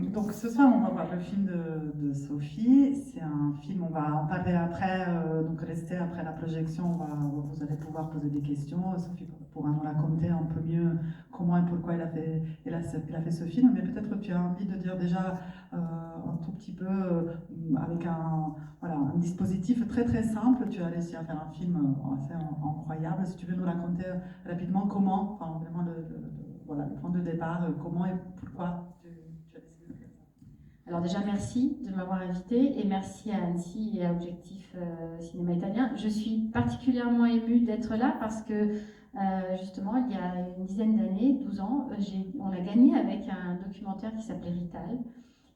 Donc ce soir, on va voir le film de Sophie. C'est un film, on va en parler après, donc restez après la projection, vous allez pouvoir poser des questions. Sophie pourra nous raconter un peu mieux comment et pourquoi elle a fait ce film. Mais peut-être que tu as envie de dire déjà un tout petit peu, avec voilà, un dispositif très très simple, tu as réussi à faire un film assez incroyable. Si tu veux nous raconter rapidement comment, enfin vraiment voilà, le point de départ, comment et pourquoi tu as décidé de faire ça. Alors déjà, merci de m'avoir invité et merci à Annecy et à Objectif Cinéma Italien. Je suis particulièrement émue d'être là parce que justement, il y a une dizaine d'années, 12 ans, on a gagné avec un documentaire qui s'appelait Rital,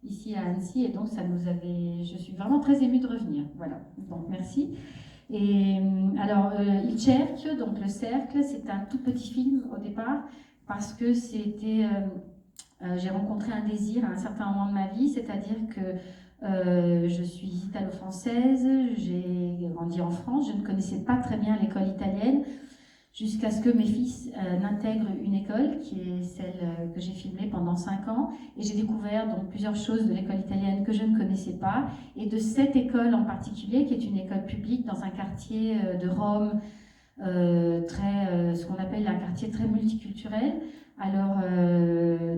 ici à Annecy, et donc je suis vraiment très émue de revenir. Voilà, donc merci. Et alors, Il Cerchio, donc le cercle, c'est un tout petit film au départ parce que j'ai rencontré un désir à un certain moment de ma vie, c'est-à-dire que je suis italo-française, j'ai grandi en France, je ne connaissais pas très bien l'école italienne, jusqu'à ce que mes fils n'intègrent une école qui est celle que j'ai filmée pendant 5 ans, et j'ai découvert donc plusieurs choses de l'école italienne que je ne connaissais pas, et de cette école en particulier, qui est une école publique dans un quartier de Rome, ce qu'on appelle un quartier très multiculturel. Alors,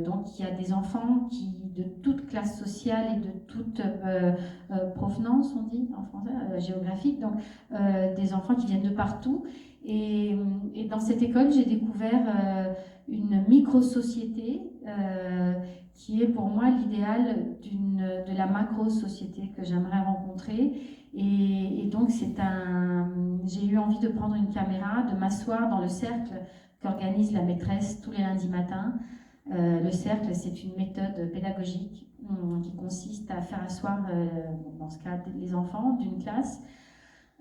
donc, il y a des enfants de toute classe sociale et de toute provenance, on dit en français, géographique, donc des enfants qui viennent de partout. Et dans cette école, j'ai découvert une micro-société qui est pour moi l'idéal de la macro-société que j'aimerais rencontrer. Et donc, j'ai eu envie de prendre une caméra, de m'asseoir dans le cercle qu'organise la maîtresse tous les lundis matins. Le cercle, c'est une méthode pédagogique qui consiste à faire asseoir, dans ce cas, les enfants d'une classe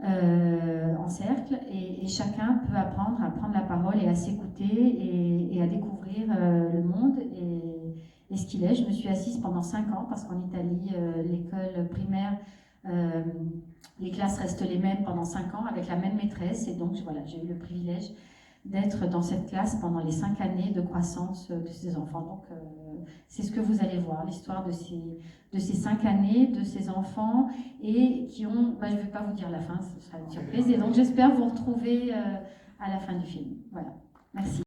en cercle, et chacun peut apprendre à prendre la parole et à s'écouter et à découvrir le monde et ce qu'il est. Je me suis assise pendant 5 ans parce qu'en Italie, l'école primaire, les classes restent les mêmes pendant 5 ans avec la même maîtresse, et donc voilà, j'ai eu le privilège d'être dans cette classe pendant les 5 années de croissance de ces enfants. Donc c'est ce que vous allez voir, l'histoire de ces 5 années, de ces enfants, et qui ont, je ne vais pas vous dire la fin, ce sera une surprise, et donc j'espère vous retrouver à la fin du film. Voilà, merci.